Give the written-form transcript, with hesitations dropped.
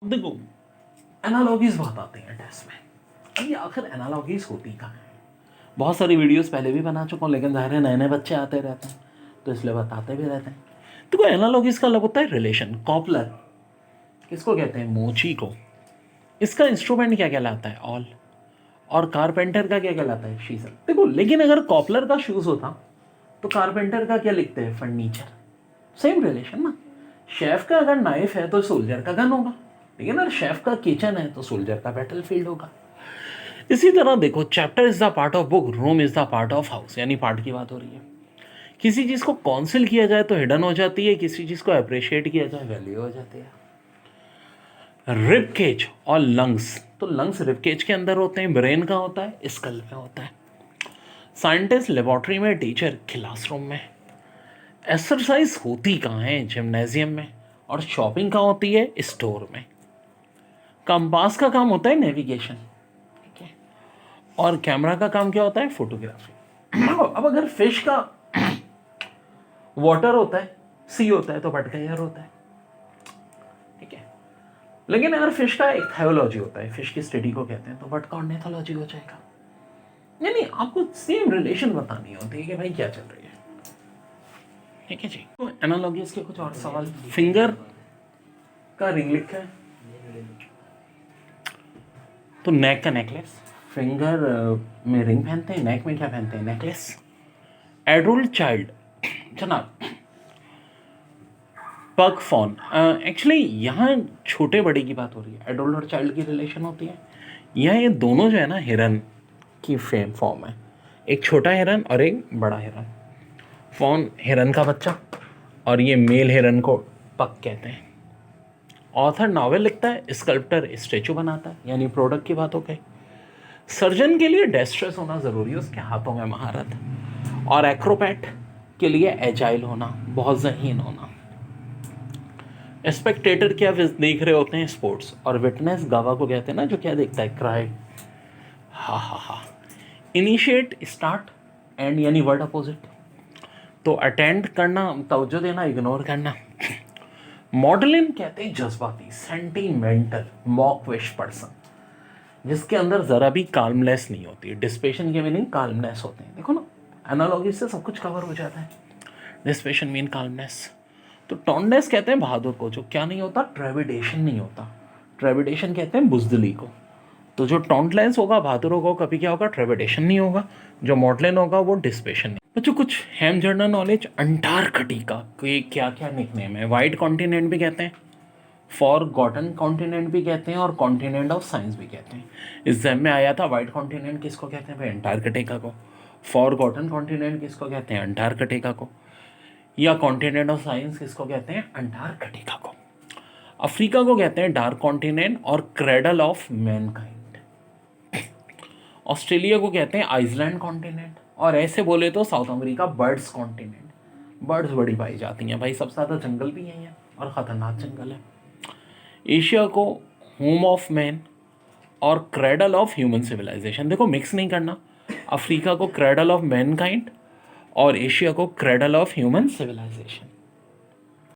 देखो एनालॉजीज बहुत आती हैं टेस्ट में। अब ये आखिर एनालॉजीज होती कहाँ है? बहुत सारी वीडियोस पहले भी बना चुका हूँ, लेकिन ज़ाहिर है नए नए बच्चे आते रहते हैं तो इसलिए बताते भी रहते हैं। देखो एनालॉजीज का अलग होता है रिलेशन। कॉपलर किसको कहते हैं? मोची को। इसका इंस्ट्रूमेंट क्या कहलाता है? ऑल। और कारपेंटर का क्या कहलाता है? शीजल। देखो लेकिन अगर कॉपलर का शूज होता तो कारपेंटर का क्या लिखते हैं? फर्नीचर। सेम रिलेशन ना। शेफ का अगर नाइफ है तो सोल्जर का गन होगा, लेकिन अगर शेफ का किचन है तो सोल्जर का बैटलफील्ड होगा। इसी तरह देखो chapter is the part of book, room is the part of house, यानी पार्ट की बात हो रही है। किसी चीज को कॉन्सिल किया जाए तो हिडन हो जाती है, किसी चीज को अप्रिशिएट किया जाए वैल्यू हो जाती है। रिब केज और लंग्स, तो लंग्स रिब केज के अंदर होते हैं, ब्रेन का होता है, स्कल में होता है। साइंटिस्ट लेबोरेटरी में, टीचर क्लासरूम में। एक्सरसाइज होती कहाँ है? जिम्नेजियम में। और शॉपिंग कहाँ होती है? स्टोर में। कंपास का काम होता है नेविगेशन, ठीक है। और कैमरा का काम क्या होता है? फोटोग्राफी। अब अगर फिश का वाटर होता है, सी होता है, तो भटका एयर होता है, ठीक है। लेकिन अगर फिश का एक थायोलॉजी होता है, फिश की स्टडी को कहते हैं, तो भटका ऑर्निथोलॉजी हो जाएगा। यानी आपको सेम रिलेशन बतानी होती है कि भाई क्या चल रही है, ठीक है जी। तो एनालॉजीज के कुछ और सवाल। फिंगर का रिंग लिखा है तो नेक का नेकलेस। फिंगर में रिंग पहनते हैं, नेक में क्या पहनते हैं? नेकलेस। एडल्ट चाइल्ड जनाब, पग फॉन। एक्चुअली यहाँ छोटे बड़े की बात हो रही है, एडल्ट और चाइल्ड की रिलेशन होती है। यहाँ ये दोनों जो है ना हिरन की फॉर्म है, एक छोटा हिरन और एक बड़ा हिरन। फॉन हिरन का बच्चा और ये मेल हिरन को पग कहते हैं। ऑथर नॉवेल लिखता है, स्कल्प्टर स्टेचू बनाता है, यानी प्रोडक्ट की बात हो गई। सर्जन के लिए डेस्ट्रेस होना ज़रूरी है, उसके हाथों में महारत। और एक्रोबैट के लिए एजाइल होना, बहुत ज़हीन होना। स्पेक्टेटर क्या देख रहे होते हैं? स्पोर्ट्स। और विटनेस गवाह को कहते हैं ना, जो क्या देखता है? क्राई। हा हा हा। इनिशिएट, स्टार्ट, एंड यानी वर्ड अपोजिट। तो अटेंड करना, तवज्जो देना, इग्नोर करना। मॉडलिन कहते हैं जज्बाती, सेंटीमेंटल, मॉकविश पर्सन, जिसके अंदर ज़रा भी काल्मनेस नहीं होती। डिस्पेशन के मीनिंग काल्मनेस होते हैं। देखो ना एनालॉजी से सब कुछ कवर हो जाता है। Dissipation mean calmness. तो टॉन्डनेस कहते हैं बहादुर को, जो क्या नहीं होता? ट्रेविडेशन नहीं होता। ट्रेविडेशन कहते हैं बुजदली को। तो जो टॉन्टलेंस होगा, बहादुर होगा, कभी क्या होगा? ट्रेविडेशन नहीं होगा। जो मॉडलिन होगा वो डिस्पेशन नहीं। बच्चों कुछ हैम जर्नल नॉलेज। अंटार्कटिका के क्या क्या निकनेम है? वाइट कॉन्टिनेंट भी कहते हैं, फॉर गॉटन कॉन्टिनेंट भी कहते हैं, और कॉन्टिनेंट ऑफ साइंस भी कहते हैं। इस एग्जाम में आया था, वाइट कॉन्टिनेंट किसको कहते हैं भाई? अंटार्कटिका को। फॉर गॉटन कॉन्टिनेंट किसको कहते हैं? अंटार्कटिका को। या कॉन्टिनेंट ऑफ साइंस किसको कहते हैं? अंटार्कटिका को। अफ्रीका को कहते हैं डार्क कॉन्टिनेंट और क्रेडल ऑफ मैनकाइंड। ऑस्ट्रेलिया को कहते हैं आइसलैंड कॉन्टिनेंट। और ऐसे बोले तो south America birds continent. Birds बड़ी पाई जाती हैं भाई, सबसे ज़्यादा जंगल भी यही है और ख़तरनाक जंगल है। एशिया को होम ऑफ मैन और क्रेडल ऑफ ह्यूमन सिविलाइजेशन। देखो मिक्स नहीं करना। अफ्रीका को क्रेडल ऑफ मैनकाइंड और एशिया को क्रेडल ऑफ ह्यूमन सिविलाइजेशन।